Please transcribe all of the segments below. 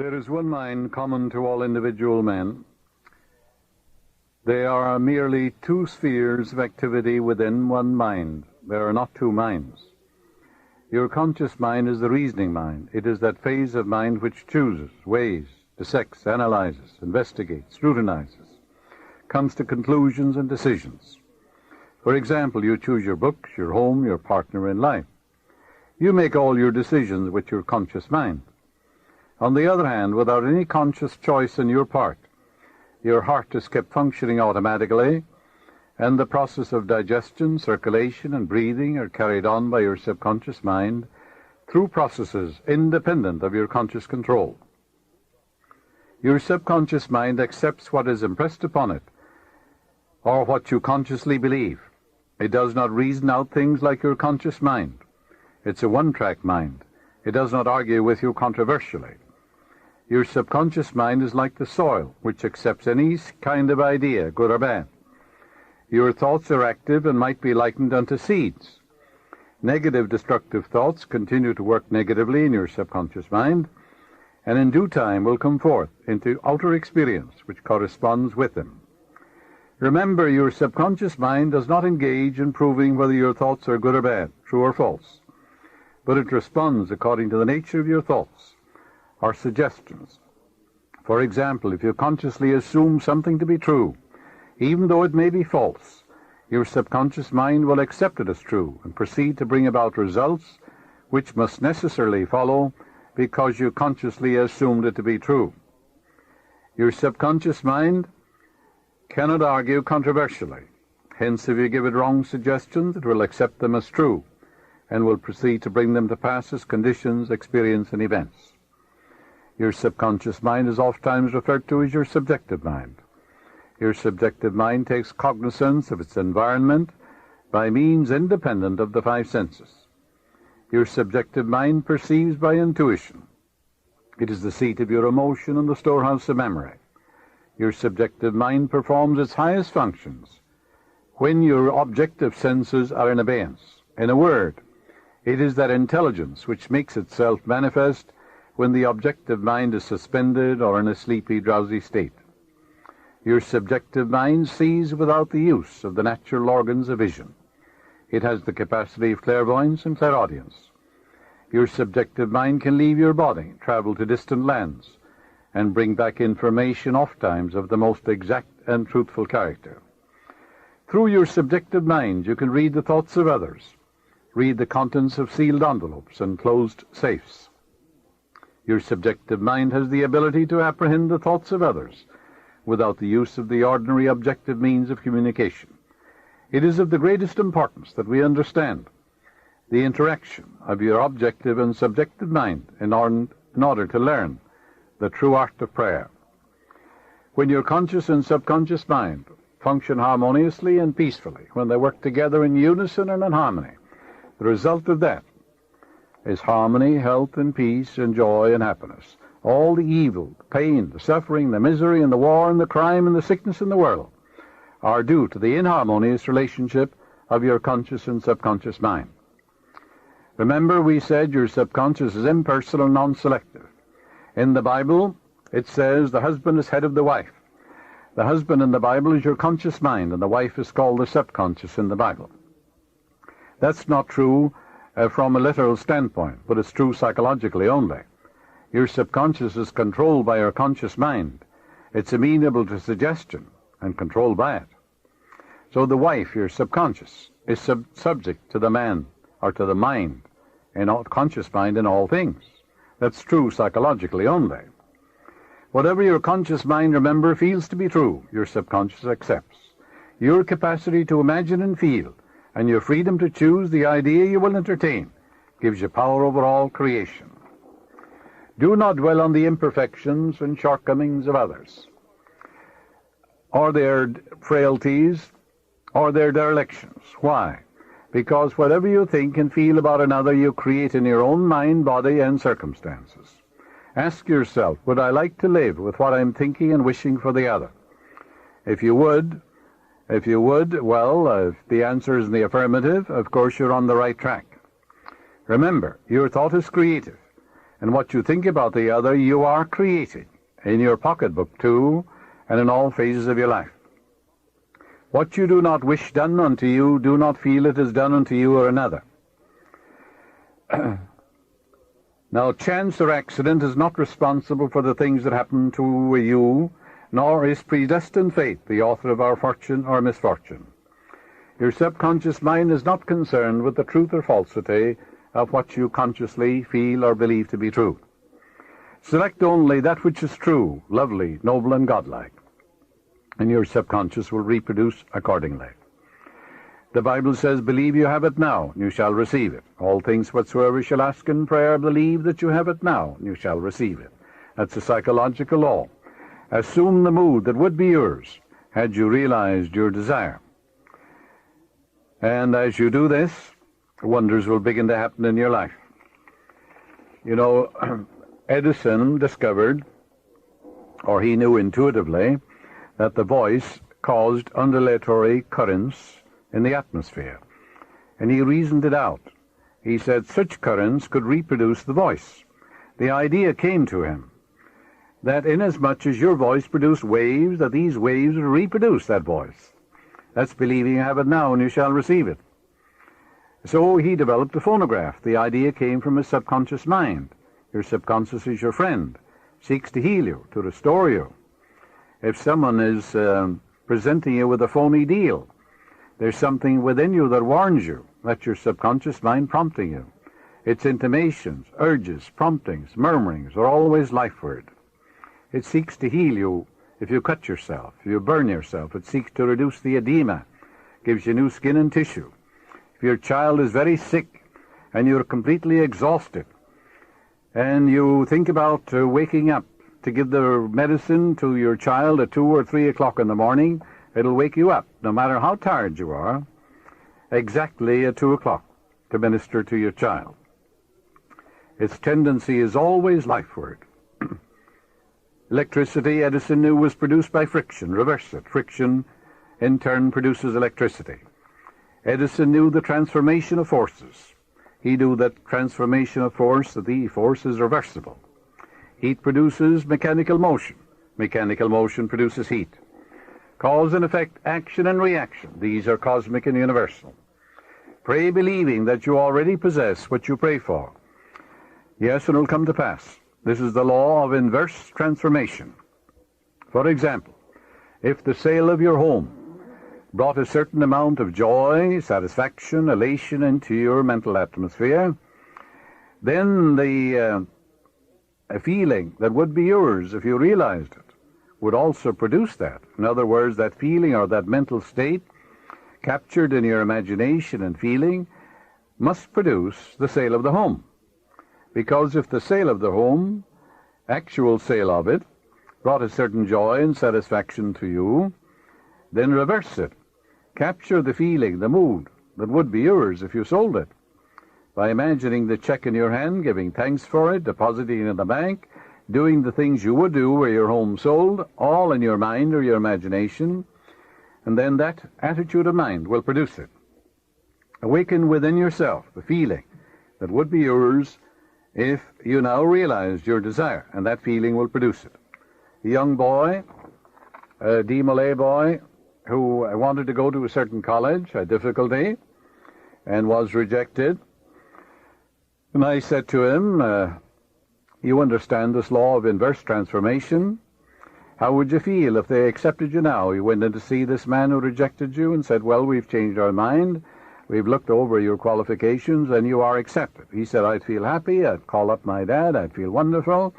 There is one mind common to all individual men. They are merely two spheres of activity within one mind. There are not two minds. Your conscious mind is the reasoning mind. It is that phase of mind which chooses, weighs, dissects, analyzes, investigates, scrutinizes, comes to conclusions and decisions. For example, you choose your books, your home, your partner in life. You make all your decisions with your conscious mind. On the other hand, without any conscious choice on your part, your heart is kept functioning automatically, and the process of digestion, circulation, and breathing are carried on by your subconscious mind through processes independent of your conscious control. Your subconscious mind accepts what is impressed upon it, or what you consciously believe. It does not reason out things like your conscious mind. It's a one-track mind. It does not argue with you controversially. Your subconscious mind is like the soil, which accepts any kind of idea, good or bad. Your thoughts are active and might be likened unto seeds. Negative, destructive thoughts continue to work negatively in your subconscious mind, and in due time will come forth into outer experience, which corresponds with them. Remember, your subconscious mind does not engage in proving whether your thoughts are good or bad, true or false, but it responds according to the nature of your thoughts or suggestions. For example, if you consciously assume something to be true, even though it may be false, your subconscious mind will accept it as true and proceed to bring about results which must necessarily follow because you consciously assumed it to be true. Your subconscious mind cannot argue controversially. Hence, if you give it wrong suggestions, it will accept them as true and will proceed to bring them to pass as conditions, experience, and events. Your subconscious mind is oftentimes referred to as your subjective mind. Your subjective mind takes cognizance of its environment by means independent of the five senses. Your subjective mind perceives by intuition. It is the seat of your emotion and the storehouse of memory. Your subjective mind performs its highest functions when your objective senses are in abeyance. In a word, it is that intelligence which makes itself manifest when the objective mind is suspended or in a sleepy, drowsy state. Your subjective mind sees without the use of the natural organs of vision. It has the capacity of clairvoyance and clairaudience. Your subjective mind can leave your body, travel to distant lands, and bring back information oftentimes of the most exact and truthful character. Through your subjective mind, you can read the thoughts of others, read the contents of sealed envelopes and closed safes. Your subjective mind has the ability to apprehend the thoughts of others without the use of the ordinary objective means of communication. It is of the greatest importance that we understand the interaction of your objective and subjective mind in order to learn the true art of prayer. When your conscious and subconscious mind function harmoniously and peacefully, when they work together in unison and in harmony, the result of that is harmony, health, and peace, and joy, and happiness. All the evil, the pain, the suffering, the misery, and the war, and the crime, and the sickness in the world are due to the inharmonious relationship of your conscious and subconscious mind. Remember, we said your subconscious is impersonal, non-selective. In the Bible, it says the husband is head of the wife. The husband in the Bible is your conscious mind, and the wife is called the subconscious in the Bible. That's not true from a literal standpoint, but it's true psychologically only. Your subconscious is controlled by your conscious mind. It's amenable to suggestion and controlled by it. So the wife, your subconscious, is subject to the man or to the mind, and conscious mind in all things. That's true psychologically only. Whatever your conscious mind, remember, feels to be true, your subconscious accepts. Your capacity to imagine and feel, and your freedom to choose the idea you will entertain, gives you power over all creation. Do not dwell on the imperfections and shortcomings of others, or their frailties, or their derelictions. Why? Because whatever you think and feel about another, you create in your own mind, body, and circumstances. Ask yourself, would I like to live with what I'm thinking and wishing for the other? If you would, well, if the answer is in the affirmative, of course you're on the right track. Remember, your thought is creative, And what you think about the other, you are creating in your pocketbook too, and in all phases of your life. What you do not wish done unto you, do not feel it is done unto you or another. Now, chance or accident is not responsible for the things that happen to you, nor is predestined fate the author of our fortune or misfortune. Your subconscious mind is not concerned with the truth or falsity of what you consciously feel or believe to be true. Select only that which is true, lovely, noble, and godlike, and your subconscious will reproduce accordingly. The Bible says, believe you have it now, and you shall receive it. All things whatsoever you shall ask in prayer, believe that you have it now, and you shall receive it. That's a psychological law. Assume the mood that would be yours had you realized your desire. And as you do this, wonders will begin to happen in your life. You know, Edison discovered, or he knew intuitively, that the voice caused undulatory currents in the atmosphere. And he reasoned it out. He said such currents could reproduce the voice. The idea came to him that inasmuch as your voice produced waves, that these waves would reproduce that voice. That's believing you have it now and you shall receive it. So he developed a phonograph. The idea came from his subconscious mind. Your subconscious is your friend, seeks to heal you, to restore you. If someone is presenting you with a phony deal, there's something within you that warns you. That's your subconscious mind prompting you. Its intimations, urges, promptings, murmurings are always life word. It seeks to heal you if you cut yourself, if you burn yourself. It seeks to reduce the edema, gives you new skin and tissue. If your child is very sick and you're completely exhausted and you think about waking up to give the medicine to your child at 2 or 3 o'clock in the morning, it'll wake you up, no matter how tired you are, exactly at 2 o'clock to minister to your child. Its tendency is always life word. Electricity, Edison knew, was produced by friction. Reverse it. Friction, in turn, produces electricity. Edison knew the transformation of forces. He knew that transformation of force, that the force is reversible. Heat produces mechanical motion. Mechanical motion produces heat. Cause and effect, action and reaction. These are cosmic and universal. Pray believing that you already possess what you pray for. Yes, and it will come to pass. This is the law of inverse transformation. For example, if the sale of your home brought a certain amount of joy, satisfaction, elation into your mental atmosphere, then the feeling that would be yours if you realized it would also produce that. In other words, that feeling or that mental state captured in your imagination and feeling must produce the sale of the home. Because if the sale of the home, actual sale of it, brought a certain joy and satisfaction to you, then reverse it. Capture the feeling, the mood that would be yours if you sold it, by imagining the check in your hand, giving thanks for it, depositing it in the bank, doing the things you would do were your home sold, all in your mind or your imagination, and then that attitude of mind will produce it. Awaken within yourself the feeling that would be yours if you now realized your desire, and that feeling will produce it. A young boy, a D-Malay boy, who wanted to go to a certain college, had difficulty, and was rejected. And I said to him, you understand this law of inverse transformation? How would you feel if they accepted you now? You went in to see this man who rejected you and said, well, we've changed our mind. We've looked over your qualifications and you are accepted. He said, I'd feel happy. I'd call up my dad. I'd feel wonderful.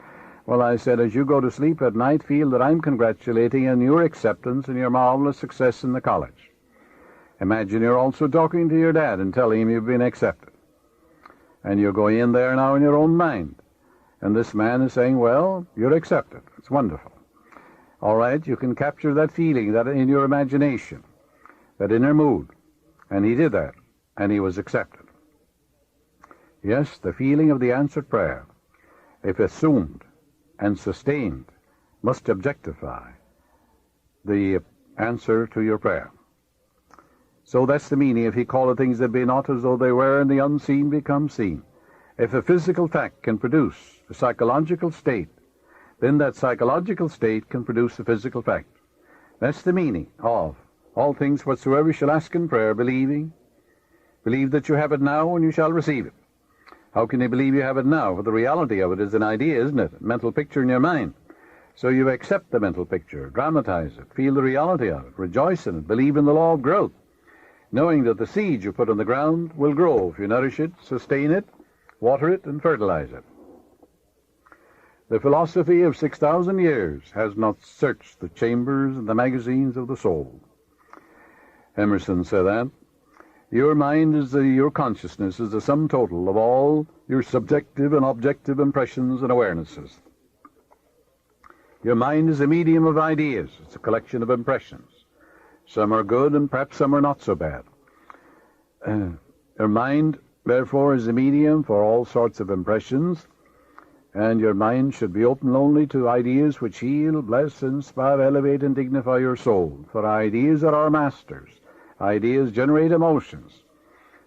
Well, I said, as you go to sleep at night, feel that I'm congratulating on your acceptance and your marvelous success in the college. Imagine you're also talking to your dad and telling him you've been accepted. And you're going in there now in your own mind. And this man is saying, well, you're accepted. It's wonderful. All right, you can capture that feeling, that in your imagination, that inner mood. And he did that, and he was accepted. Yes, the feeling of the answered prayer, if assumed and sustained, must objectify the answer to your prayer. So that's the meaning. If he calleth things that be not as though they were, and the unseen become seen. If a physical fact can produce a psychological state, then that psychological state can produce a physical fact. That's the meaning of all things whatsoever you shall ask in prayer, believing. Believe that you have it now and you shall receive it. How can you believe you have it now? For the reality of it is an idea, isn't it? A mental picture in your mind. So you accept the mental picture, dramatize it, feel the reality of it, rejoice in it, believe in the law of growth, knowing that the seed you put on the ground will grow if you nourish it, sustain it, water it, and fertilize it. The philosophy of 6,000 years has not searched the chambers and the magazines of the soul. Emerson said that. Your mind is your consciousness is the sum total of all your subjective and objective impressions and awarenesses. Your mind is a medium of ideas. It's a collection of impressions. Some are good and perhaps some are not so bad. Your mind, therefore, is a medium for all sorts of impressions, and your mind should be open only to ideas which heal, bless, inspire, elevate, and dignify your soul. For ideas are our masters. Ideas generate emotions.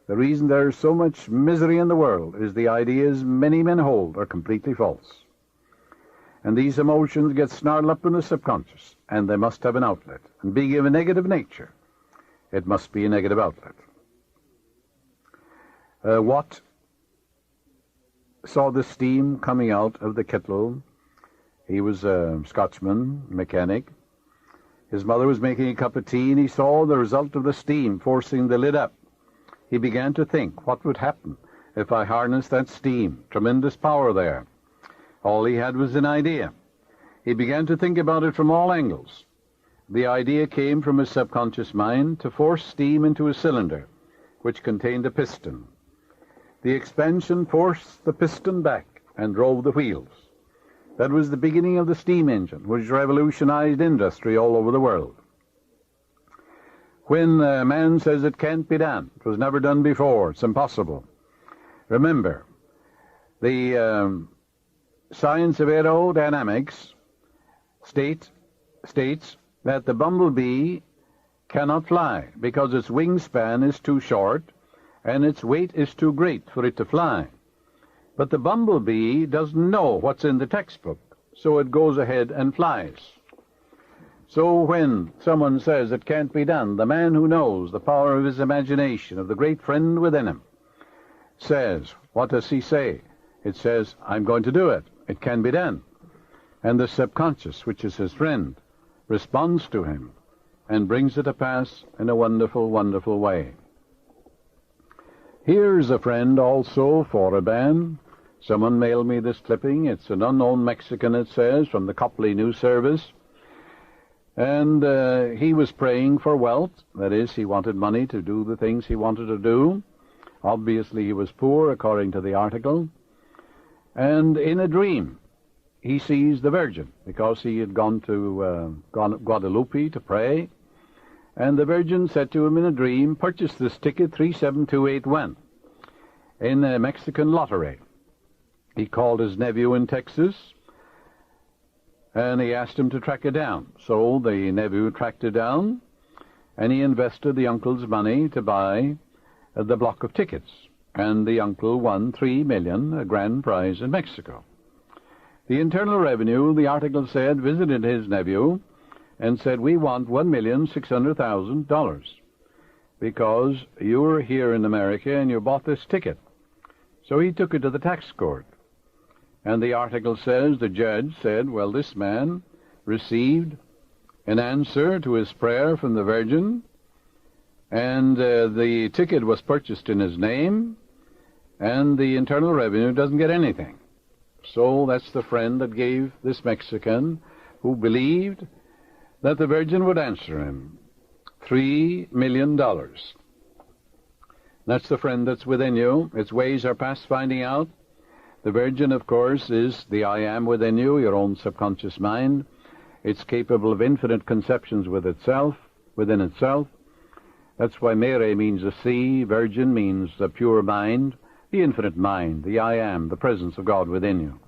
The reason there is so much misery in the world is the ideas many men hold are completely false. And these emotions get snarled up in the subconscious, and they must have an outlet. And being of a negative nature, it must be a negative outlet. Watt saw the steam coming out of the kettle. He was a Scotchman, mechanic. His mother was making a cup of tea, and he saw the result of the steam forcing the lid up. He began to think, what would happen if I harnessed that steam? Tremendous power there. All he had was an idea. He began to think about it from all angles. The idea came from his subconscious mind to force steam into a cylinder, which contained a piston. The expansion forced the piston back and drove the wheels. That was the beginning of the steam engine, which revolutionized industry all over the world. When a man says it can't be done, it was never done before, it's impossible. Remember, the science of aerodynamics states that the bumblebee cannot fly because its wingspan is too short and its weight is too great for it to fly. But the bumblebee doesn't know what's in the textbook, so it goes ahead and flies. So when someone says it can't be done, the man who knows the power of his imagination, of the great friend within him, says, what does he say? It says, I'm going to do it. It can be done. And the subconscious, which is his friend, responds to him and brings it to pass in a wonderful, wonderful way. Here's a friend also for a band. Someone mailed me this clipping. It's an unknown Mexican, it says, from the Copley News Service. And he was praying for wealth. That is, he wanted money to do the things he wanted to do. Obviously, he was poor, according to the article. And in a dream, he sees the Virgin, because he had gone to Guadalupe to pray. And the Virgin said to him in a dream, purchase this ticket 37281 in a Mexican lottery. He called his nephew in Texas, and he asked him to track it down. So the nephew tracked it down, and he invested the uncle's money to buy the block of tickets. And the uncle won $3 million, a grand prize in Mexico. The Internal Revenue, the article said, visited his nephew and said, we want $1,600,000 because you were here in America and you bought this ticket. So he took it to the tax court. And the article says, the judge said, well, this man received an answer to his prayer from the Virgin, and the ticket was purchased in his name, and the Internal Revenue doesn't get anything. So that's the friend that gave this Mexican, who believed that the Virgin would answer him, $3 million. That's the friend that's within you. Its ways are past finding out. The Virgin, of course, is the I am within you, your own subconscious mind. It's capable of infinite conceptions within itself. That's why Mary means the sea, Virgin means the pure mind, the infinite mind, the I am, the presence of God within you.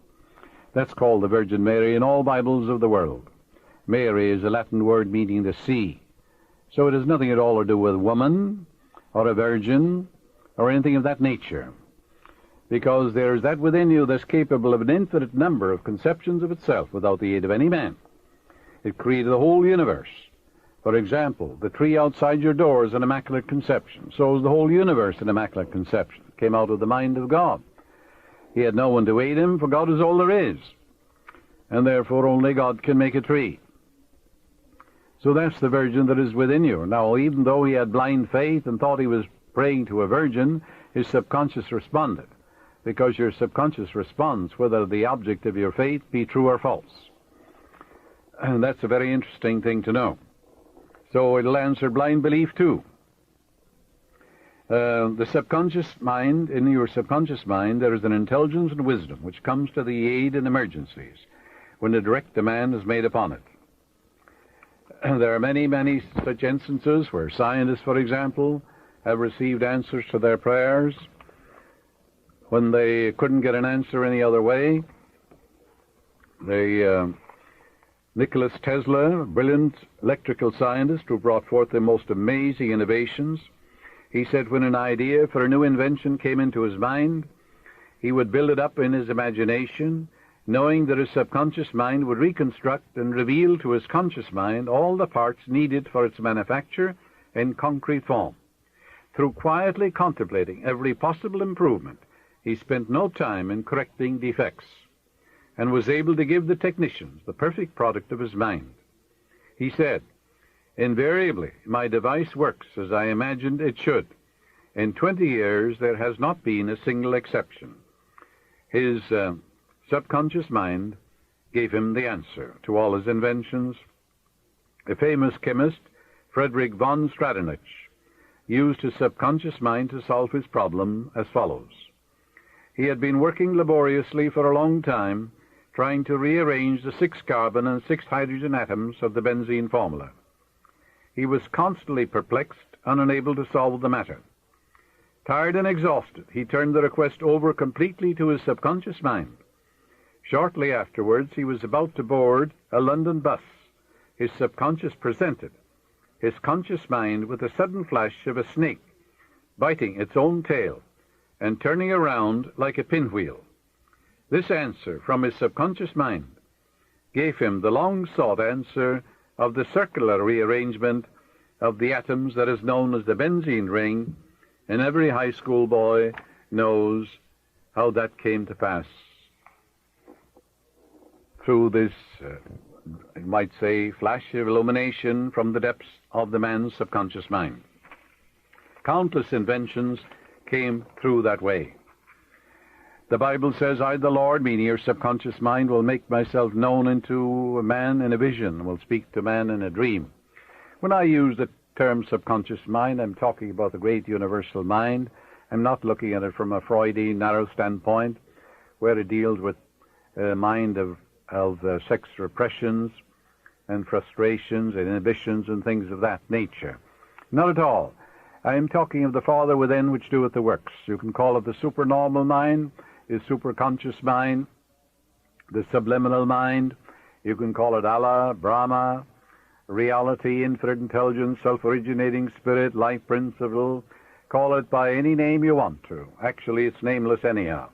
That's called the Virgin Mary in all Bibles of the world. Mary is a Latin word meaning the sea. So it has nothing at all to do with woman or a virgin or anything of that nature. because there is that within you that's capable of an infinite number of conceptions of itself without the aid of any man. It created the whole universe. For example, the tree outside your door is an immaculate conception. So is the whole universe an immaculate conception. It came out of the mind of God. He had no one to aid him, for God is all there is. And therefore only God can make a tree. So that's the virgin that is within you. Now, even though he had blind faith and thought he was praying to a virgin, his subconscious responded. Because your subconscious responds whether the object of your faith be true or false. And that's a very interesting thing to know. So it'll answer blind belief too. The subconscious mind, in your subconscious mind, there is an intelligence and wisdom which comes to the aid in emergencies when a direct demand is made upon it. And there are many, many such instances where scientists, for example, have received answers to their prayers when they couldn't get an answer any other way. Nicholas Tesla, a brilliant electrical scientist who brought forth the most amazing innovations, he said when an idea for a new invention came into his mind, he would build it up in his imagination, knowing that his subconscious mind would reconstruct and reveal to his conscious mind all the parts needed for its manufacture in concrete form. Through quietly contemplating every possible improvement, he spent no time in correcting defects, and was able to give the technicians the perfect product of his mind. He said, "Invariably, my device works as I imagined it should. In 20 years, there has not been a single exception." His subconscious mind gave him the answer to all his inventions. A famous chemist, Frederick von Stradonich, used his subconscious mind to solve his problem as follows. He had been working laboriously for a long time, trying to rearrange the 6 carbon and 6 hydrogen atoms of the benzene formula. He was constantly perplexed and unable to solve the matter. Tired and exhausted, he turned the request over completely to his subconscious mind. Shortly afterwards, he was about to board a London bus. His subconscious presented his conscious mind with a sudden flash of a snake biting its own tail and turning around like a pinwheel. This answer from his subconscious mind gave him the long-sought answer of the circular rearrangement of the atoms that is known as the benzene ring, and every high school boy knows how that came to pass through this, you might say, flash of illumination from the depths of the man's subconscious mind. Countless inventions came through that way. The Bible says, "I, the Lord," meaning your subconscious mind, "will make myself known unto a man in a vision, will speak to man in a dream." When I use the term subconscious mind, I'm talking about the great universal mind. I'm not looking at it from a Freudian narrow standpoint, where it deals with a mind of sex repressions and frustrations and inhibitions and things of that nature. Not at all. I am talking of the Father within which doeth the works. You can call it the supernormal mind, the superconscious mind, the subliminal mind. You can call it Allah, Brahma, reality, infinite intelligence, self-originating spirit, life principle. Call it by any name you want to. Actually, it's nameless anyhow.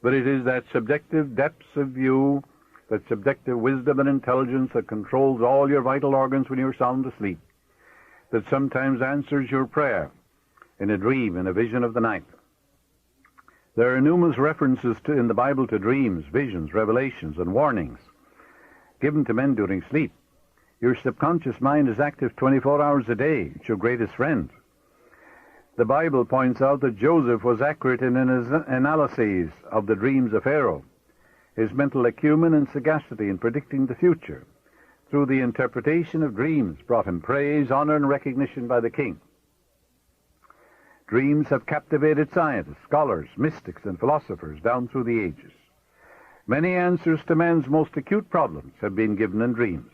But it is that subjective depths of view, that subjective wisdom and intelligence that controls all your vital organs when you're sound asleep, that sometimes answers your prayer in a dream, in a vision of the night. There are numerous references in the Bible to dreams, visions, revelations, and warnings given to men during sleep. Your subconscious mind is active 24 hours a day. It's your greatest friend. The Bible points out that Joseph was accurate in his analyses of the dreams of Pharaoh. His mental acumen and sagacity in predicting the future through the interpretation of dreams brought him praise, honor, and recognition by the king. Dreams have captivated scientists, scholars, mystics, and philosophers down through the ages. Many answers to man's most acute problems have been given in dreams.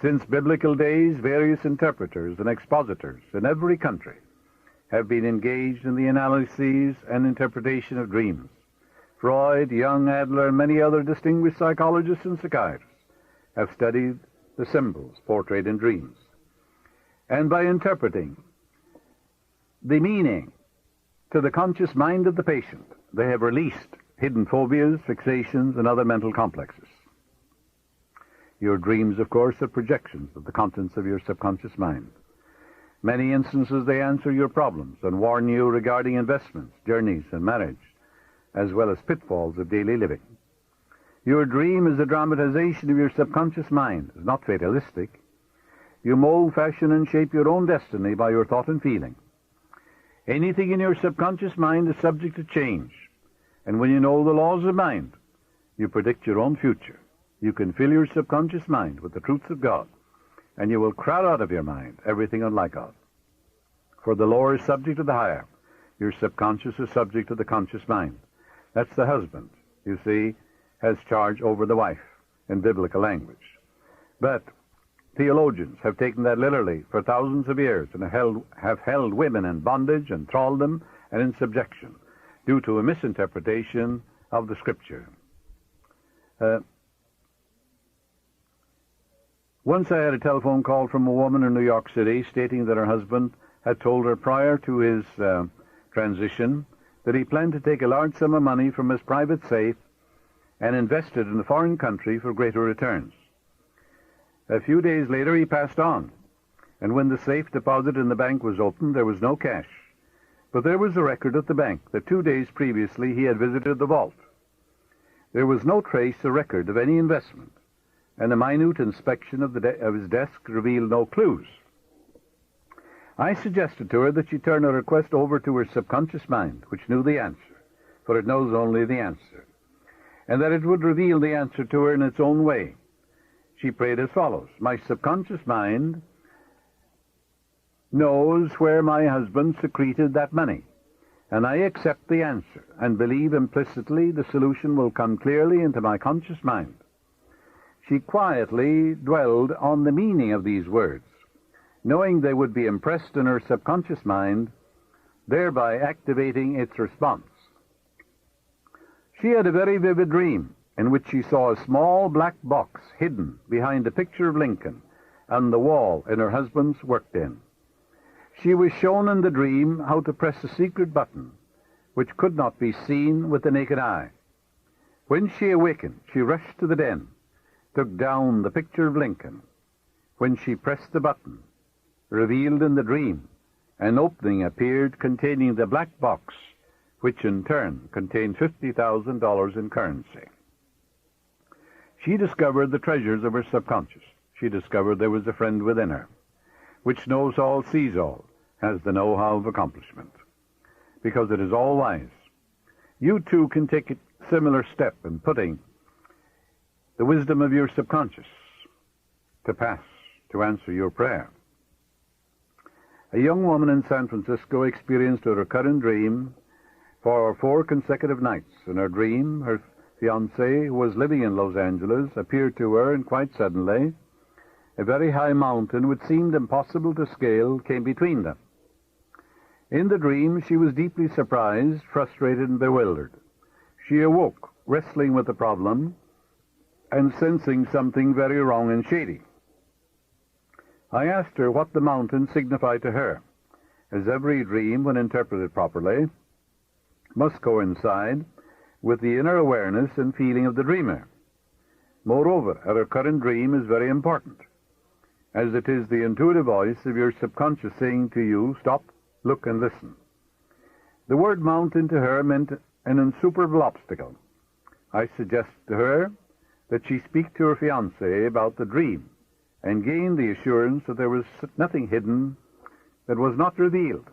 Since biblical days, various interpreters and expositors in every country have been engaged in the analyses and interpretation of dreams. Freud, Jung, Adler, and many other distinguished psychologists and psychiatrists have studied the symbols portrayed in dreams. And by interpreting the meaning to the conscious mind of the patient, they have released hidden phobias, fixations, and other mental complexes. Your dreams, of course, are projections of the contents of your subconscious mind. Many instances they answer your problems and warn you regarding investments, journeys, and marriage, as well as pitfalls of daily living. Your dream is a dramatization of your subconscious mind. It's not fatalistic. You mold, fashion, and shape your own destiny by your thought and feeling. Anything in your subconscious mind is subject to change. And when you know the laws of mind, you predict your own future. You can fill your subconscious mind with the truths of God, and you will crowd out of your mind everything unlike God. For the lower is subject to the higher. Your subconscious is subject to the conscious mind. That's the husband, you see, has charge over the wife in biblical language. But theologians have taken that literally for thousands of years and have held women in bondage and thraldom and in subjection due to a misinterpretation of the Scripture. Once I had a telephone call from a woman in New York City stating that her husband had told her prior to his transition that he planned to take a large sum of money from his private safe and invest it in a foreign country for greater returns. A few days later he passed on, and when the safe deposit in the bank was opened, there was no cash. But there was a record at the bank that 2 days previously he had visited the vault. There was no trace or record of any investment, and a minute inspection of his desk revealed no clues. I suggested to her that she turn her request over to her subconscious mind, which knew the answer, for it knows only the answer, and that it would reveal the answer to her in its own way. She prayed as follows: my subconscious mind knows where my husband secreted that money, and I accept the answer and believe implicitly the solution will come clearly into my conscious mind. She quietly dwelled on the meaning of these words, knowing they would be impressed in her subconscious mind, thereby activating its response. She had a very vivid dream in which she saw a small black box hidden behind a picture of Lincoln on the wall in her husband's work den. She was shown in the dream how to press a secret button which could not be seen with the naked eye. When she awakened, she rushed to the den, took down the picture of Lincoln. When she pressed the button, revealed in the dream, an opening appeared containing the black box, which in turn contained $50,000 in currency. She discovered the treasures of her subconscious. She discovered there was a friend within her, which knows all, sees all, has the know-how of accomplishment, because it is all-wise. You too can take a similar step in putting the wisdom of your subconscious to pass, to answer your prayer. A young woman in San Francisco experienced a recurrent dream for 4 consecutive nights. In her dream, her fiancé, who was living in Los Angeles, appeared to her, and quite suddenly, a very high mountain, which seemed impossible to scale, came between them. In the dream, she was deeply surprised, frustrated, and bewildered. She awoke, wrestling with the problem, and sensing something very wrong and shady. I asked her what the mountain signified to her, as every dream, when interpreted properly, must coincide with the inner awareness and feeling of the dreamer. Moreover, a recurrent dream is very important, as it is the intuitive voice of your subconscious saying to you, stop, look, and listen. The word mountain to her meant an insuperable obstacle. I suggested to her that she speak to her fiancé about the dream and gain the assurance that there was nothing hidden that was not revealed,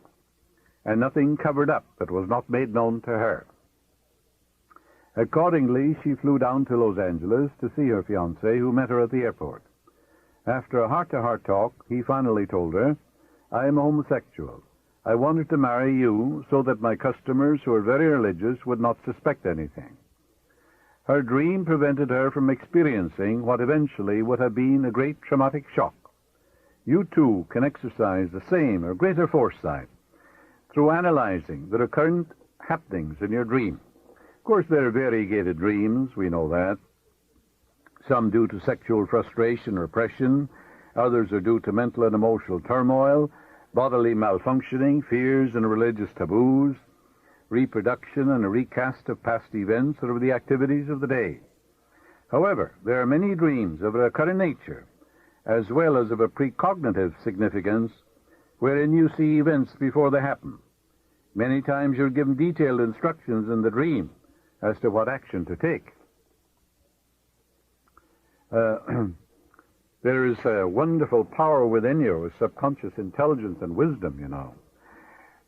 and nothing covered up that was not made known to her. Accordingly, she flew down to Los Angeles to see her fiancé, who met her at the airport. After a heart-to-heart talk, he finally told her, I am a homosexual. I wanted to marry you so that my customers, who are very religious, would not suspect anything. Her dream prevented her from experiencing what eventually would have been a great traumatic shock. You too can exercise the same or greater foresight through analyzing the recurrent happenings in your dream. Of course, there are variegated dreams, we know that. Some due to sexual frustration or repression, others are due to mental and emotional turmoil, bodily malfunctioning, fears and religious taboos. reproduction and a recast of past events or of the activities of the day. However, there are many dreams of a recurrent nature, as well as of a precognitive significance, wherein you see events before they happen. Many times you're given detailed instructions in the dream as to what action to take. There is a wonderful power within you, a subconscious intelligence and wisdom, you know,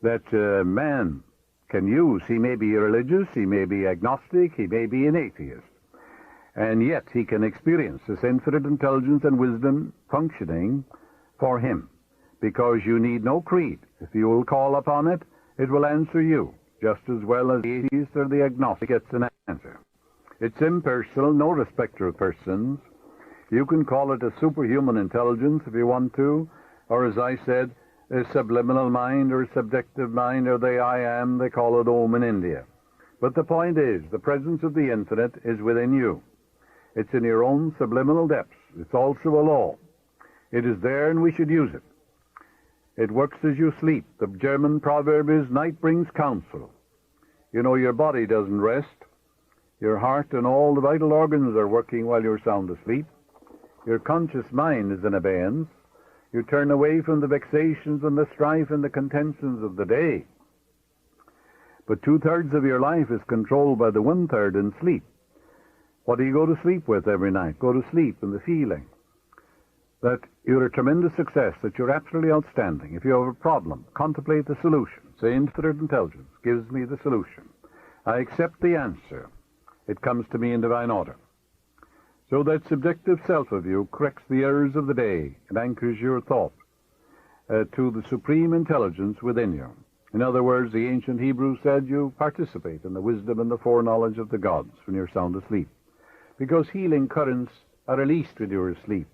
that man can use. He may be religious, he may be agnostic, he may be an atheist, and yet he can experience this infinite intelligence and wisdom functioning for him, because you need no creed. If you will call upon it, it will answer you, just as well as the atheist or the agnostic gets an answer. It's impersonal, no respecter of persons. You can call it a superhuman intelligence if you want to, or as I said, a subliminal mind or a subjective mind, or the I am, they call it Om in India. But the point is, the presence of the infinite is within you. It's in your own subliminal depths. It's also a law. It is there, and we should use it. It works as you sleep. The German proverb is, night brings counsel. You know, your body doesn't rest. Your heart and all the vital organs are working while you're sound asleep. Your conscious mind is in abeyance. You turn away from the vexations and the strife and the contentions of the day. But 2/3 of your life is controlled by the 1/3 in sleep. What do you go to sleep with every night? Go to sleep in the feeling that you're a tremendous success, that you're absolutely outstanding. If you have a problem, contemplate the solution. Say, infinite intelligence gives me the solution. I accept the answer. It comes to me in divine order. So that subjective self of you corrects the errors of the day and anchors your thought to the supreme intelligence within you. In other words, the ancient Hebrews said you participate in the wisdom and the foreknowledge of the gods when you're sound asleep, because healing currents are released when you're asleep.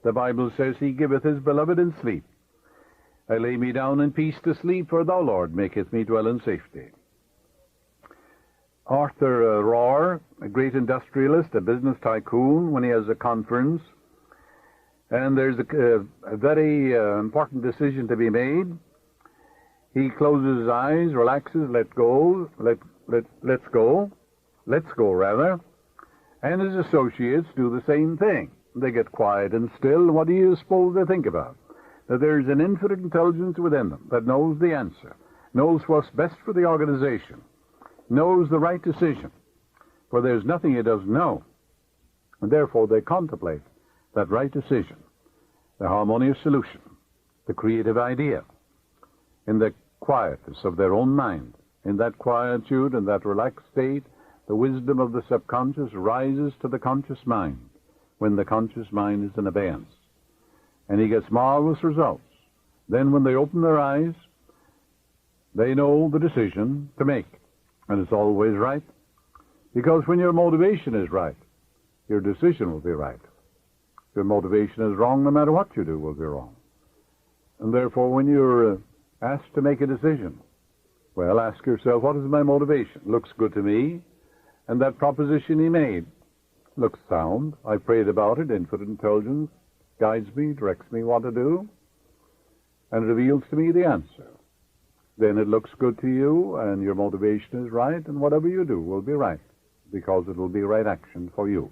The Bible says, He giveth His beloved in sleep. I lay me down in peace to sleep, for Thou, Lord, maketh me dwell in safety. Arthur Rohr, a great industrialist, a business tycoon, when he has a conference, and there's a very important decision to be made, he closes his eyes, relaxes, let's go, and his associates do the same thing. They get quiet and still. What do you suppose they think about? That there's an infinite intelligence within them that knows the answer, knows what's best for the organization, knows the right decision, for there's nothing it doesn't know. And therefore they contemplate that right decision, the harmonious solution, the creative idea, in the quietness of their own mind. In that quietude and that relaxed state, the wisdom of the subconscious rises to the conscious mind, when the conscious mind is in abeyance. And he gets marvelous results. Then when they open their eyes, they know the decision to make. And it's always right. Because when your motivation is right, your decision will be right. If your motivation is wrong, no matter what you do will be wrong. And therefore, when you're asked to make a decision, well, ask yourself, what is my motivation? Looks good to me. And that proposition he made looks sound. I prayed about it. Infinite intelligence guides me, directs me what to do, and reveals to me the answer. Then it looks good to you, and your motivation is right, and whatever you do will be right, because it will be right action for you.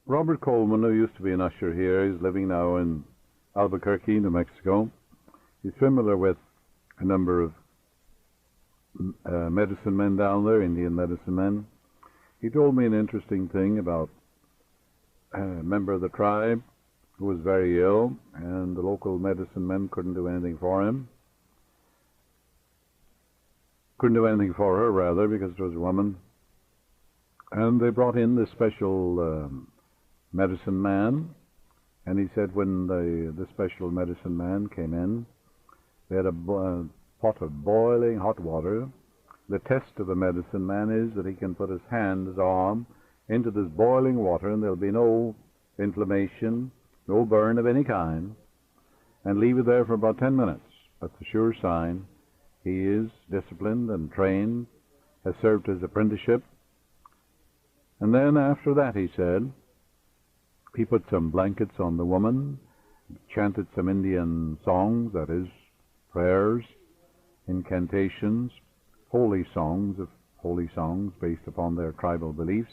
Robert Coleman, who used to be an usher here, is living now in Albuquerque, New Mexico. He's familiar with a number of medicine men down there, Indian medicine men. He told me an interesting thing about a member of the tribe who was very ill, and the local medicine men couldn't do anything for him. Couldn't do anything for her, rather, because it was a woman. And they brought in this special medicine man, and he said when the special medicine man came in, they had a pot of boiling hot water. The test of a medicine man is that he can put his hand, his arm, into this boiling water, and there'll be no inflammation, no burn of any kind, and leave it there for about 10 minutes. That's a sure sign he is disciplined and trained, has served his apprenticeship. And then after that, he said, he put some blankets on the woman, chanted some Indian songs, that is, prayers, incantations, holy songs based upon their tribal beliefs.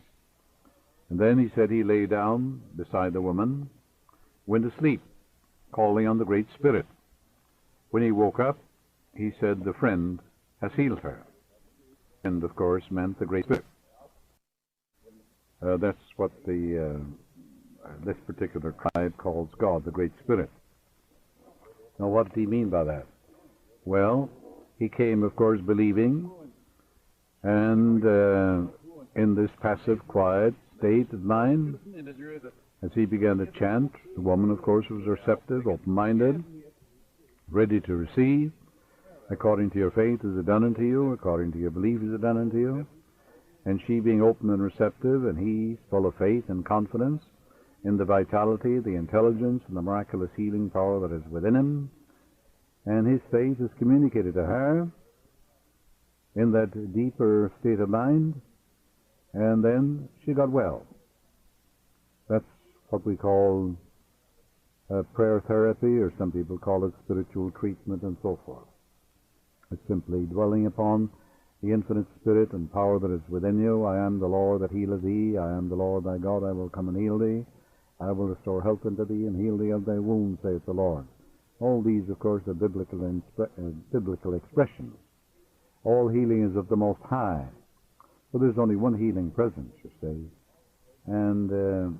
And then he said he lay down beside the woman, went to sleep, calling on the Great Spirit. When he woke up, he said the friend has healed her. And of course meant the Great Spirit. That's what this particular tribe calls God, the Great Spirit. Now what did he mean by that? Well, he came, of course, believing, and in this passive, quiet state of mind, as he began to chant, the woman, of course, was receptive, open-minded, ready to receive. According to your faith is it done unto you, according to your belief is it done unto you. And she being open and receptive, and he full of faith and confidence in the vitality, the intelligence, and the miraculous healing power that is within him. And his faith is communicated to her in that deeper state of mind, and then she got well. That's what we call prayer therapy, or some people call it spiritual treatment, and so forth. It's simply dwelling upon the infinite spirit and power that is within you. I am the Lord that healeth thee. I am the Lord thy God. I will come and heal thee. I will restore health unto thee and heal thee of thy wounds, saith the Lord. All these, of course, are biblical expressions. All healing is of the Most High. But there's only one healing presence, you see. And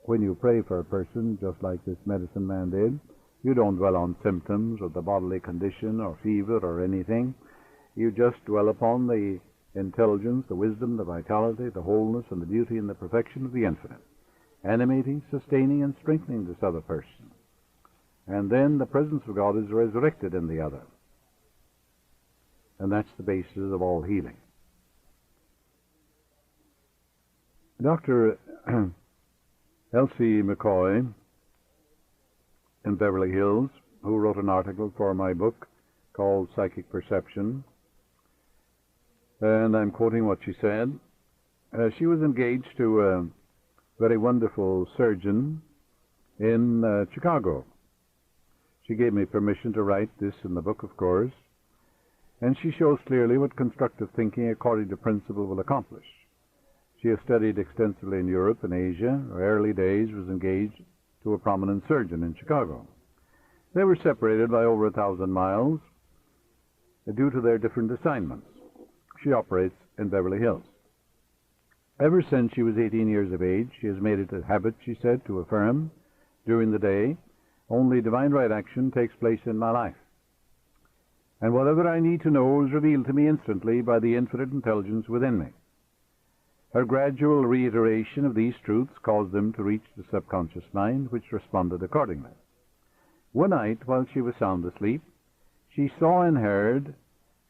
when you pray for a person, just like this medicine man did, you don't dwell on symptoms or the bodily condition or fever or anything. You just dwell upon the intelligence, the wisdom, the vitality, the wholeness, and the beauty and the perfection of the infinite, animating, sustaining, and strengthening this other person. And then the presence of God is resurrected in the other. And that's the basis of all healing. Dr. Elsie McCoy in Beverly Hills, who wrote an article for my book called Psychic Perception, and I'm quoting what she said. She was engaged to a very wonderful surgeon in Chicago. She gave me permission to write this in the book, of course, and she shows clearly what constructive thinking according to principle will accomplish. She has studied extensively in Europe and Asia. Her early days was engaged to a prominent surgeon in Chicago. They were separated by over 1,000 miles due to their different assignments. She operates in Beverly Hills. Ever since she was 18 years of age, she has made it a habit, she said, to affirm during the day, only divine right action takes place in my life. And whatever I need to know is revealed to me instantly by the infinite intelligence within me. Her gradual reiteration of these truths caused them to reach the subconscious mind, which responded accordingly. One night, while she was sound asleep, she saw and heard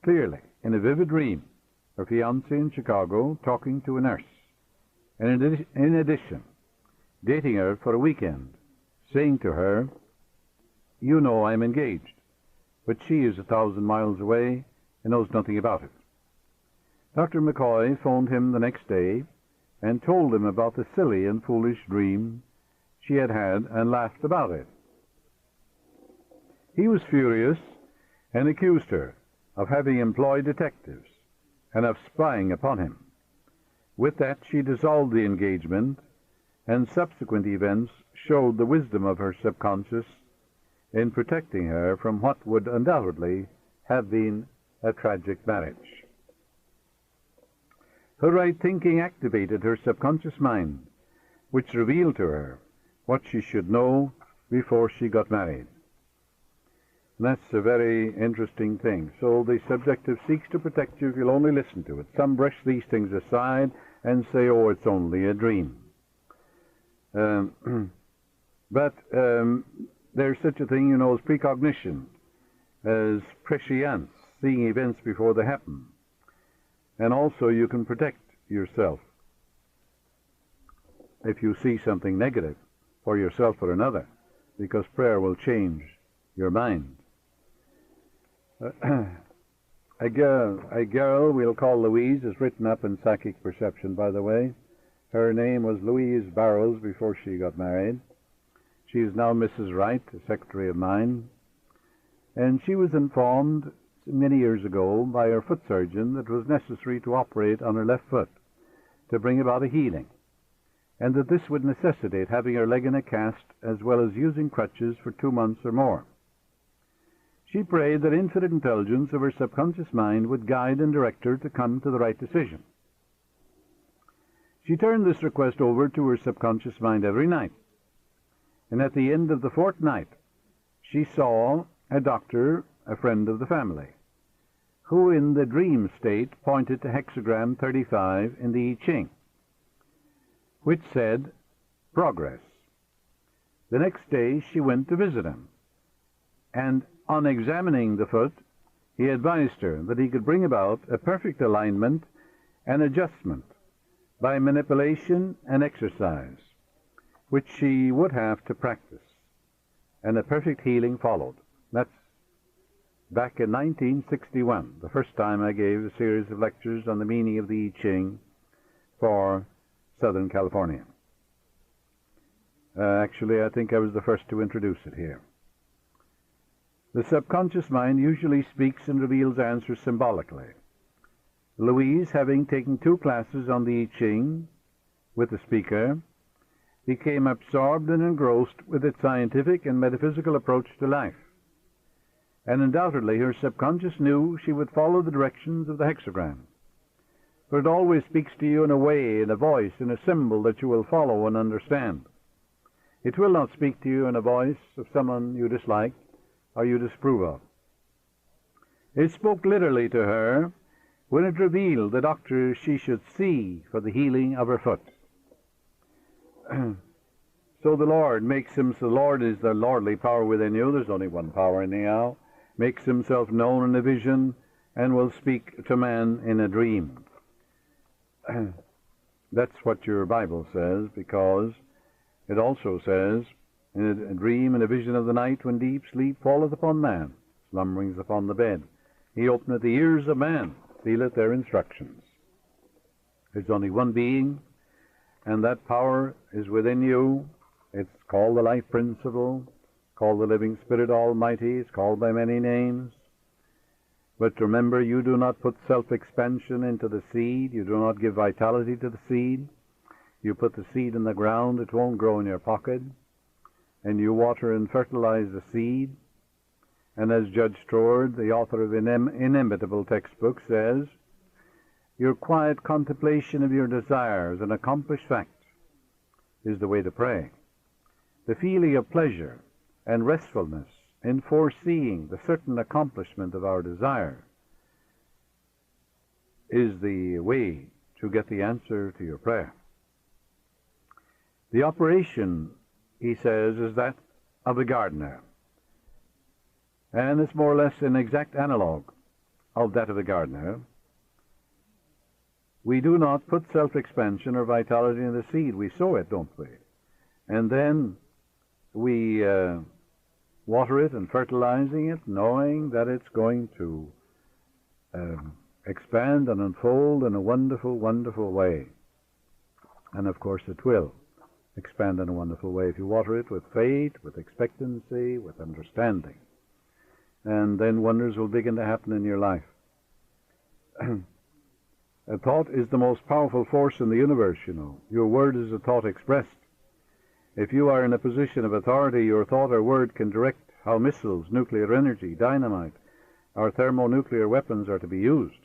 clearly, in a vivid dream, her fiancé in Chicago talking to a nurse, and in addition, dating her for a weekend, saying to her, "You know I'm engaged," but she is 1,000 miles away and knows nothing about it. Dr. McCoy phoned him the next day and told him about the silly and foolish dream she had had and laughed about it. He was furious and accused her of having employed detectives and of spying upon him. With that, she dissolved the engagement, and subsequent events showed the wisdom of her subconscious in protecting her from what would undoubtedly have been a tragic marriage. Her right thinking activated her subconscious mind, which revealed to her what she should know before she got married. And that's a very interesting thing. So the subjective seeks to protect you if you'll only listen to it. Some brush these things aside and say, oh, it's only a dream. But there's such a thing, as precognition, as prescience, seeing events before they happen. And also you can protect yourself if you see something negative for yourself or another, because prayer will change your mind. A girl we'll call Louise is written up in Psychic Perception, by the way. Her name was Louise Barrows before she got married. She is now Mrs. Wright, a secretary of mine, and she was informed many years ago by her foot surgeon that it was necessary to operate on her left foot to bring about a healing, and that this would necessitate having her leg in a cast as well as using crutches for 2 months or more. She prayed that infinite intelligence of her subconscious mind would guide and direct her to come to the right decision. She turned this request over to her subconscious mind every night, and at the end of the fortnight she saw a doctor, a friend of the family, who in the dream state pointed to hexagram 35 in the I Ching, which said, progress. The next day she went to visit him, and on examining the foot, he advised her that he could bring about a perfect alignment and adjustment by manipulation and exercise, which she would have to practice, and a perfect healing followed. That's back in 1961, the first time I gave a series of lectures on the meaning of the I Ching for Southern California. Actually, I think I was the first to introduce it here. The subconscious mind usually speaks and reveals answers symbolically. Louise, having taken 2 classes on the I Ching with the speaker, became absorbed and engrossed with its scientific and metaphysical approach to life. And undoubtedly her subconscious knew she would follow the directions of the hexagram. For it always speaks to you in a way, in a voice, in a symbol that you will follow and understand. It will not speak to you in a voice of someone you dislike or you disapprove of. It spoke literally to her when it revealed the doctor she should see for the healing of her foot. So the Lord makes him, so the Lord is the lordly power within you. There's only one power anyhow. Makes himself known in a vision and will speak to man in a dream. That's what your Bible says, because it also says, in a dream and a vision of the night, when deep sleep falleth upon man, slumberings upon the bed, he openeth the ears of man, sealeth their instructions. There's only one being, and that power is within you. It's called the life principle, called the living Spirit Almighty. It's called by many names. But remember, you do not put self-expansion into the seed. You do not give vitality to the seed. You put the seed in the ground, it won't grow in your pocket. And you water and fertilize the seed. And as Judge Strord, the author of inimitable textbook, says, your quiet contemplation of your desires, an accomplished fact, is the way to pray. The feeling of pleasure and restfulness in foreseeing the certain accomplishment of our desire is the way to get the answer to your prayer. The operation, he says, is that of a gardener, and it's more or less an exact analog of that of a gardener. We do not put self-expansion or vitality in the seed. We sow it, don't we? And then we water it and fertilizing it, knowing that it's going to expand and unfold in a wonderful, wonderful way. And of course it will expand in a wonderful way if you water it with faith, with expectancy, with understanding. And then wonders will begin to happen in your life. A thought is the most powerful force in the universe, you know. Your word is a thought expressed. If you are in a position of authority, your thought or word can direct how missiles, nuclear energy, dynamite, or thermonuclear weapons are to be used.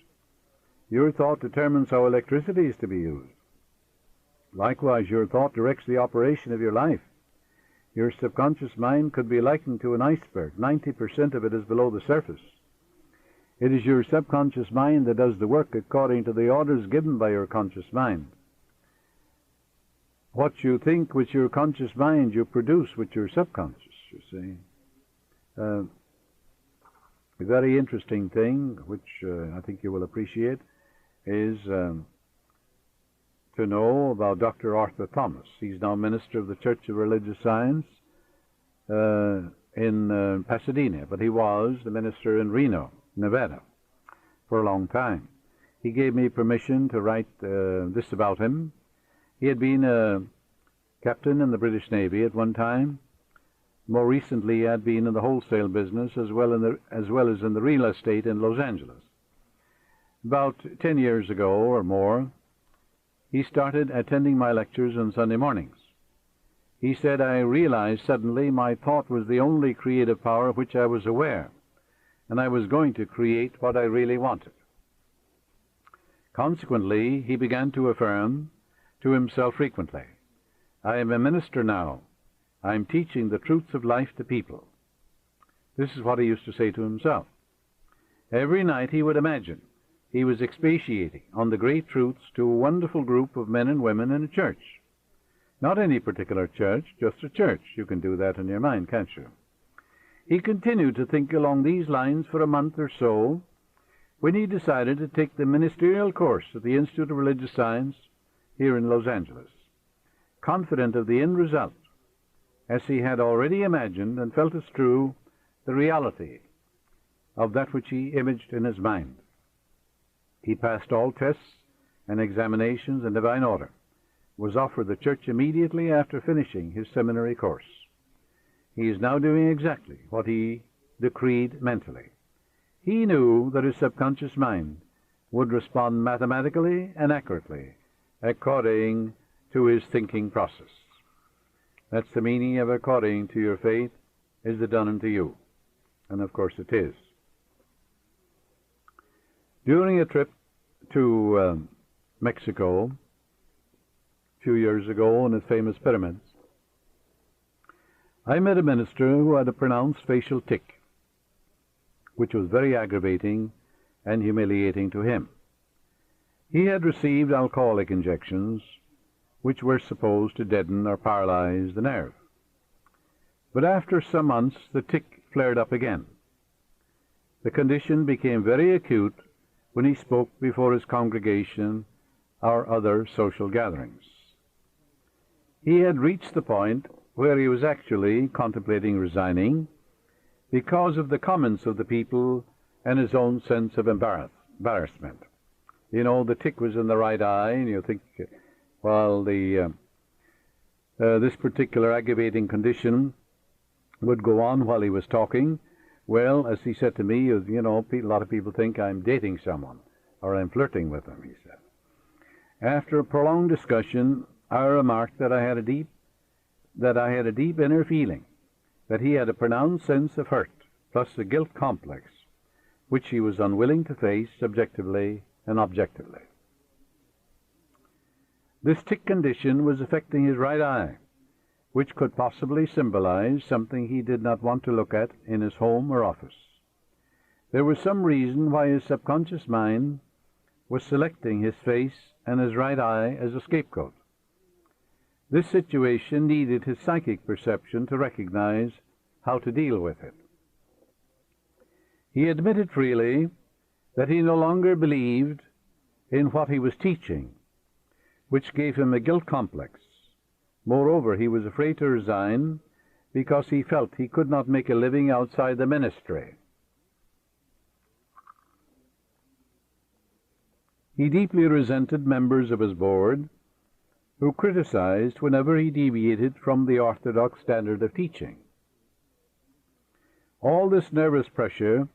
Your thought determines how electricity is to be used. Likewise, your thought directs the operation of your life. Your subconscious mind could be likened to an iceberg. 90% of it is below the surface. It is your subconscious mind that does the work according to the orders given by your conscious mind. What you think with your conscious mind, you produce with your subconscious, you see. A very interesting thing, which I think you will appreciate, is to know about Dr. Arthur Thomas. He's now minister of the Church of Religious Science in Pasadena, but he was the minister in Reno, Nevada, for a long time. He gave me permission to write this about him. He had been a captain in the British Navy at one time, More recently, he had been in the wholesale business as well as in the real estate in Los Angeles. About 10 years ago or more, he started attending my lectures on Sunday mornings. He said, I realized suddenly my thought was the only creative power of which I was aware, and I was going to create what I really wanted. Consequently, he began to affirm to himself frequently, I am a minister now. I am teaching the truths of life to people. This is what he used to say to himself. Every night he would imagine he was expatiating on the great truths to a wonderful group of men and women in a church. Not any particular church, just a church. You can do that in your mind, can't you? He continued to think along these lines for a month or so, when he decided to take the ministerial course at the Institute of Religious Science here in Los Angeles, confident of the end result, as he had already imagined and felt as true the reality of that which he imaged in his mind. He passed all tests and examinations in divine order, was offered the church immediately after finishing his seminary course. He is now doing exactly what he decreed mentally. He knew that his subconscious mind would respond mathematically and accurately according to his thinking process. That's the meaning of according to your faith is it done unto you. And of course it is. During a trip to Mexico a few years ago in the famous pyramids, I met a minister who had a pronounced facial tic, which was very aggravating and humiliating to him. He had received alcoholic injections, which were supposed to deaden or paralyze the nerve. But after some months, the tic flared up again. The condition became very acute when he spoke before his congregation or other social gatherings. He had reached the point where he was actually contemplating resigning because of the comments of the people and his own sense of embarrassment. You know, the tic was in the right eye, and you think, well, this particular aggravating condition would go on while he was talking. Well, as he said to me, you know, a lot of people think I'm dating someone or I'm flirting with them, he said. After a prolonged discussion, I remarked that I had a deep inner feeling that he had a pronounced sense of hurt, plus a guilt complex, which he was unwilling to face subjectively and objectively. This tic condition was affecting his right eye, which could possibly symbolize something he did not want to look at in his home or office. There was some reason why his subconscious mind was selecting his face and his right eye as a scapegoat. This situation needed his psychic perception to recognize how to deal with it. He admitted freely that he no longer believed in what he was teaching, which gave him a guilt complex. Moreover, he was afraid to resign because he felt he could not make a living outside the ministry. He deeply resented members of his board who criticized whenever he deviated from the orthodox standard of teaching. All this nervous pressure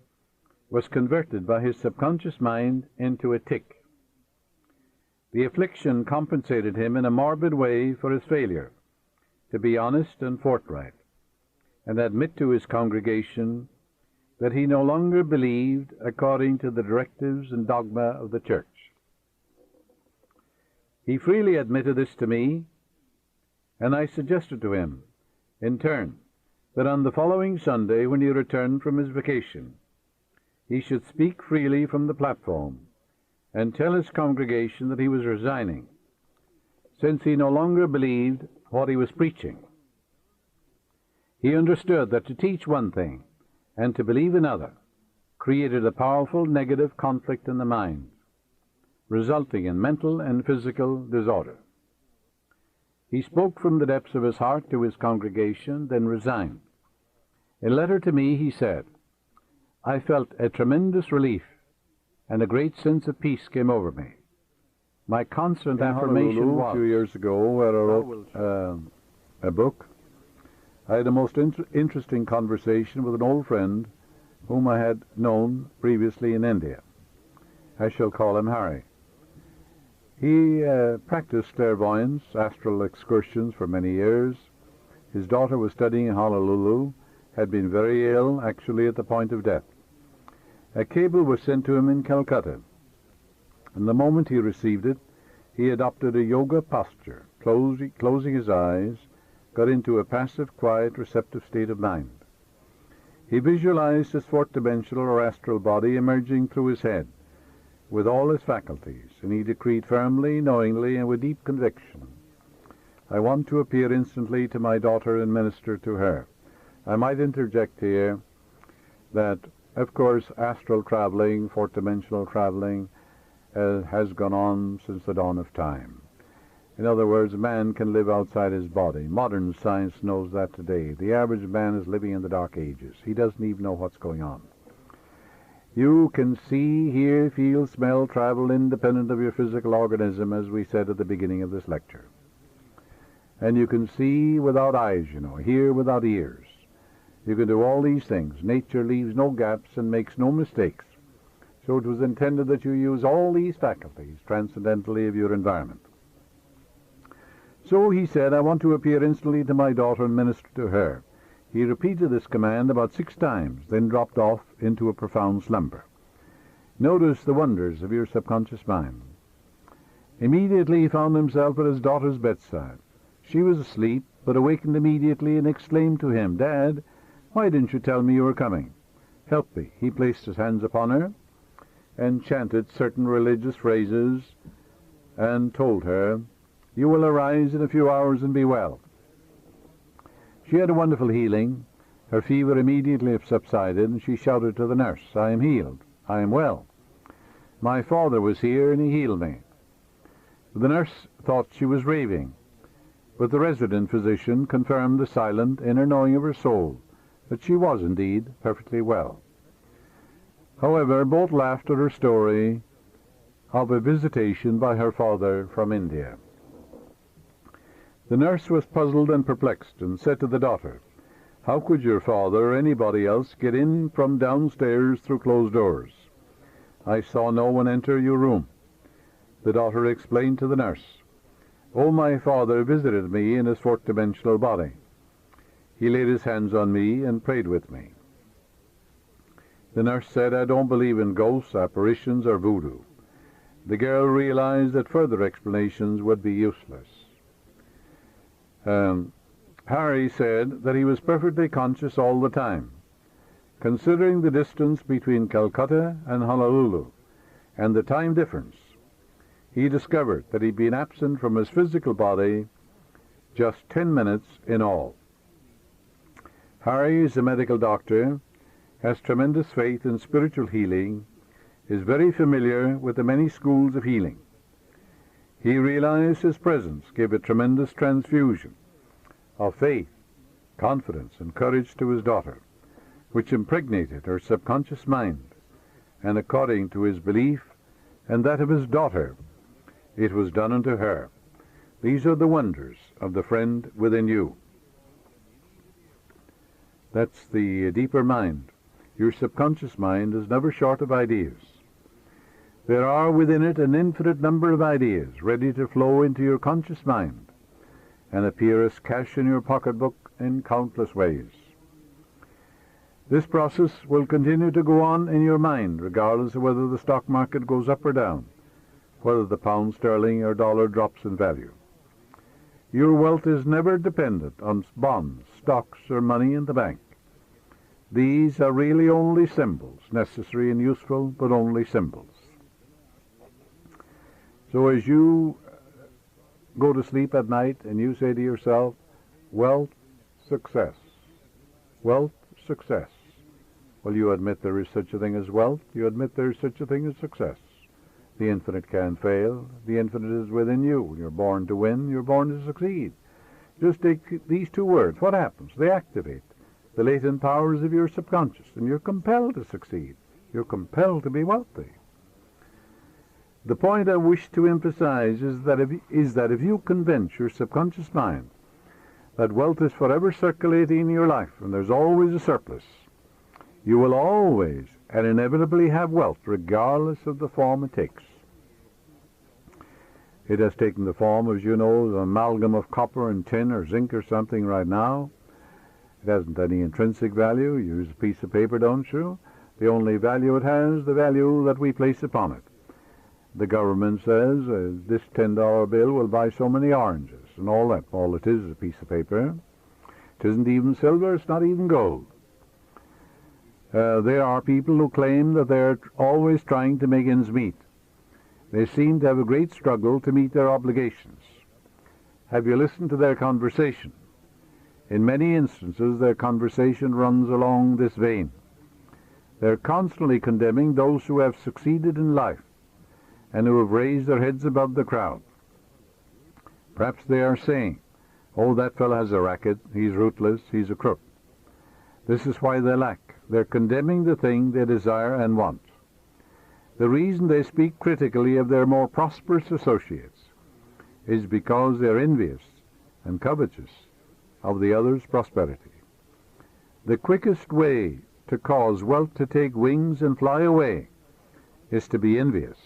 was converted by his subconscious mind into a tic. The affliction compensated him in a morbid way for his failure to be honest and forthright and admit to his congregation that he no longer believed according to the directives and dogma of the church. He freely admitted this to me, and I suggested to him, in turn, that on the following Sunday, when he returned from his vacation, he should speak freely from the platform and tell his congregation that he was resigning, since he no longer believed what he was preaching. He understood that to teach one thing and to believe another created a powerful negative conflict in the mind, resulting in mental and physical disorder. He spoke from the depths of his heart to his congregation, then resigned. In a letter to me, he said, I felt a tremendous relief and a great sense of peace came over me. My constant affirmation was... A few years ago, where I wrote a book, I had a most interesting conversation with an old friend whom I had known previously in India. I shall call him Harry. He practiced clairvoyance, astral excursions for many years. His daughter was studying in Honolulu, had been very ill, actually at the point of death. A cable was sent to him in Calcutta, and the moment he received it, he adopted a yoga posture, closing his eyes, got into a passive, quiet, receptive state of mind. He visualized his fourth-dimensional or astral body emerging through his head with all his faculties, and he decreed firmly, knowingly, and with deep conviction, I want to appear instantly to my daughter and minister to her. I might interject here that, of course, astral traveling, fourth-dimensional traveling, has gone on since the dawn of time. In other words, man can live outside his body. Modern science knows that today. The average man is living in the Dark Ages. He doesn't even know what's going on. You can see, hear, feel, smell, travel independent of your physical organism, as we said at the beginning of this lecture. And you can see without eyes, hear without ears. You can do all these things. Nature leaves no gaps and makes no mistakes. So it was intended that you use all these faculties transcendentally of your environment. So he said, I want to appear instantly to my daughter and minister to her. He repeated this command about 6 times, then dropped off into a profound slumber. Notice the wonders of your subconscious mind. Immediately he found himself at his daughter's bedside. She was asleep, but awakened immediately and exclaimed to him, Dad, why didn't you tell me you were coming? Help me. He placed his hands upon her and chanted certain religious phrases and told her, you will arise in a few hours and be well. She had a wonderful healing. Her fever immediately subsided, and she shouted to the nurse, I am healed. I am well. My father was here, and he healed me. The nurse thought she was raving, but the resident physician confirmed the silent inner knowing of her soul, that she was indeed perfectly well. However, both laughed at her story of a visitation by her father from India. The nurse was puzzled and perplexed, and said to the daughter, how could your father or anybody else get in from downstairs through closed doors? I saw no one enter your room. The daughter explained to the nurse, oh, my father visited me in his fourth-dimensional body. He laid his hands on me and prayed with me. The nurse said, I don't believe in ghosts, apparitions, or voodoo. The girl realized that further explanations would be useless. Harry said that he was perfectly conscious all the time. Considering the distance between Calcutta and Honolulu and the time difference, he discovered that he'd been absent from his physical body just 10 minutes in all. Harry is a medical doctor, has tremendous faith in spiritual healing, is very familiar with the many schools of healing. He realized his presence gave a tremendous transfusion of faith, confidence, and courage to his daughter, which impregnated her subconscious mind, and according to his belief and that of his daughter, it was done unto her. These are the wonders of the friend within you. That's the deeper mind. Your subconscious mind is never short of ideas. There are within it an infinite number of ideas ready to flow into your conscious mind and appear as cash in your pocketbook in countless ways. This process will continue to go on in your mind regardless of whether the stock market goes up or down, whether the pound sterling or dollar drops in value. Your wealth is never dependent on bonds, stocks, or money in the bank. These are really only symbols, necessary and useful, but only symbols. So as you go to sleep at night and you say to yourself, wealth, success, wealth, success. Well, you admit there is such a thing as wealth. You admit there is such a thing as success. The infinite can't fail. The infinite is within you. You're born to win. You're born to succeed. Just take these 2 words. What happens? They activate the latent powers of your subconscious, and you're compelled to succeed. You're compelled to be wealthy. The point I wish to emphasize is that if you convince your subconscious mind that wealth is forever circulating in your life, and there's always a surplus. You will always and inevitably have wealth, regardless of the form it takes. It has taken the form, as you know, of an amalgam of copper and tin or zinc or something right now. It hasn't any intrinsic value. You use a piece of paper, don't you? The only value it has, the value that we place upon it. The government says this $10 bill will buy so many oranges and all that. All it is a piece of paper. It isn't even silver, it's not even gold. There are people who claim that they're always trying to make ends meet. They seem to have a great struggle to meet their obligations. Have you listened to their conversation? In many instances, their conversation runs along this vein. They're constantly condemning those who have succeeded in life and who have raised their heads above the crowd. Perhaps they are saying, "Oh, that fellow has a racket, he's rootless, he's a crook." This is why they lack. They're condemning the thing they desire and want. The reason they speak critically of their more prosperous associates is because they're envious and covetous of the other's prosperity. The quickest way to cause wealth to take wings and fly away is to be envious,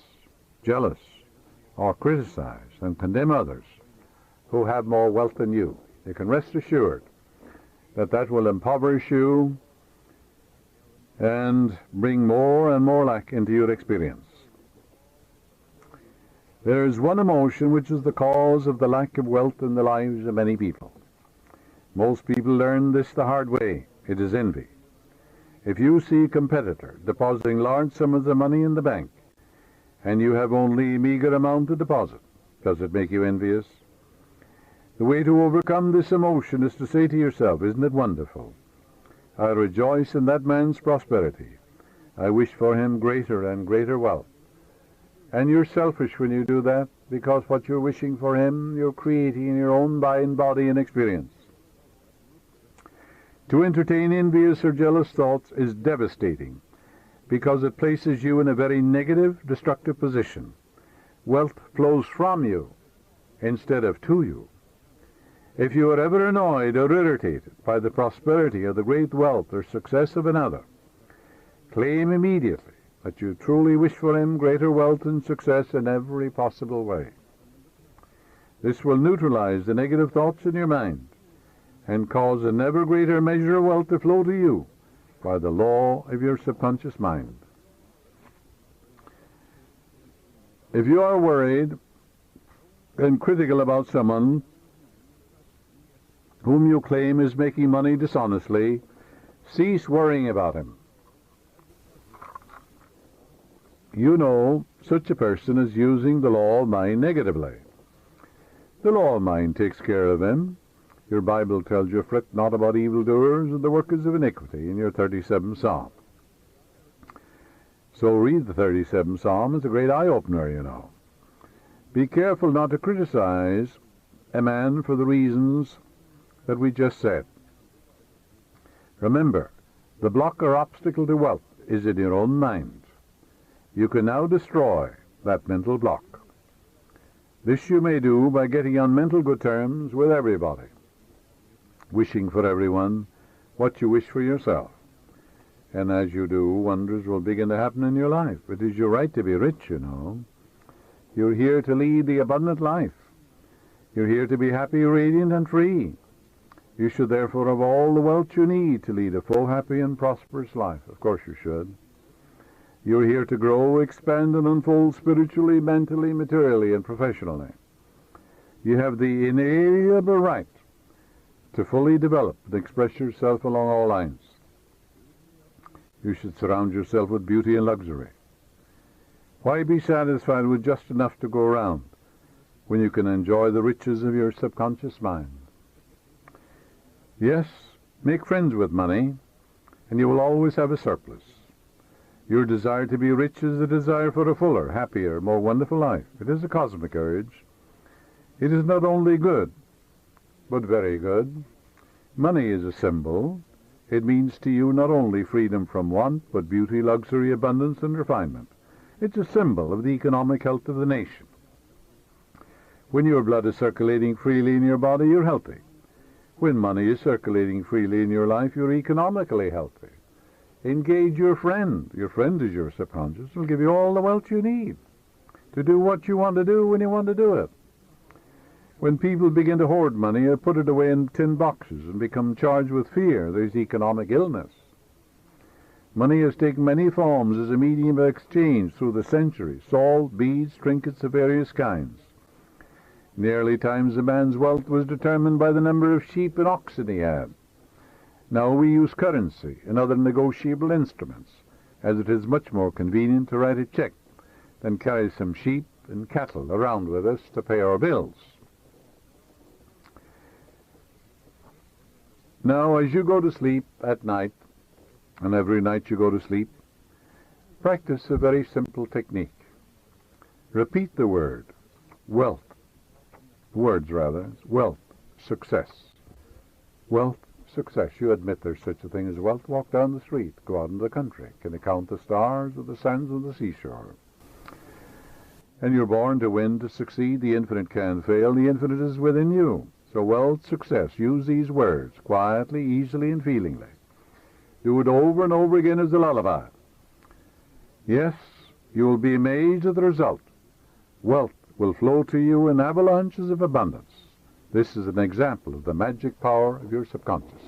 jealous, or criticize and condemn others who have more wealth than you. You can rest assured that that will impoverish you and bring more and more lack into your experience. There is one emotion which is the cause of the lack of wealth in the lives of many people. Most people learn this the hard way. It is envy. If you see a competitor depositing large sums of money in the bank and you have only a meager amount to deposit, does it make you envious? The way to overcome this emotion is to say to yourself, "Isn't it wonderful? I rejoice in that man's prosperity. I wish for him greater and greater wealth." And you're selfish when you do that, because what you're wishing for him, you're creating in your own mind, body, and experience. To entertain envious or jealous thoughts is devastating, because it places you in a very negative, destructive position. Wealth flows from you instead of to you. If you are ever annoyed or irritated by the prosperity or the great wealth or success of another, claim immediately that you truly wish for him greater wealth and success in every possible way. This will neutralize the negative thoughts in your mind and cause an ever greater measure of wealth to flow to you by the law of your subconscious mind. If you are worried and critical about someone whom you claim is making money dishonestly, cease worrying about him. You know such a person is using the law of mind negatively. The law of mind takes care of him. Your Bible tells you, "Fret not about evildoers and the workers of iniquity," in your 37th Psalm. So read the 37th Psalm. It's a great eye-opener, you know. Be careful not to criticize a man for the reasons that we just said. Remember, the block or obstacle to wealth is in your own mind. You can now destroy that mental block. This you may do by getting on mental good terms with everybody, wishing for everyone what you wish for yourself. And as you do, wonders will begin to happen in your life. It is your right to be rich, you know. You're here to lead the abundant life. You're here to be happy, radiant, and free. You should therefore have all the wealth you need to lead a full, happy, and prosperous life. Of course you should. You're here to grow, expand, and unfold spiritually, mentally, materially, and professionally. You have the inalienable right to fully develop and express yourself along all lines. You should surround yourself with beauty and luxury. Why be satisfied with just enough to go around when you can enjoy the riches of your subconscious mind? Yes, make friends with money, and you will always have a surplus. Your desire to be rich is a desire for a fuller, happier, more wonderful life. It is a cosmic urge. It is not only good, but very good. Money is a symbol. It means to you not only freedom from want, but beauty, luxury, abundance, and refinement. It's a symbol of the economic health of the nation. When your blood is circulating freely in your body, you're healthy. When money is circulating freely in your life, you're economically healthy. Engage your friend. Your friend is your subconscious. Will give you all the wealth you need to do what you want to do when you want to do it. When people begin to hoard money or put it away in tin boxes and become charged with fear, there's economic illness. Money has taken many forms as a medium of exchange through the centuries: salt, beads, trinkets of various kinds. In the early times, a man's wealth was determined by the number of sheep and oxen he had. Now we use currency and other negotiable instruments, as it is much more convenient to write a check than carry some sheep and cattle around with us to pay our bills. Now, as you go to sleep at night, and every night you go to sleep, practice a very simple technique. Repeat the word, wealth. Words, rather. Wealth, success. Wealth, success. You admit there's such a thing as wealth. Walk down the street. Go out into the country. Can you count the stars or the sands on the seashore? And you're born to win, to succeed. The infinite can fail. The infinite is within you. So wealth, success. Use these words quietly, easily, and feelingly. Do it over and over again as a lullaby. Yes, you will be amazed at the result. Wealth will flow to you in avalanches of abundance. This is an example of the magic power of your subconscious.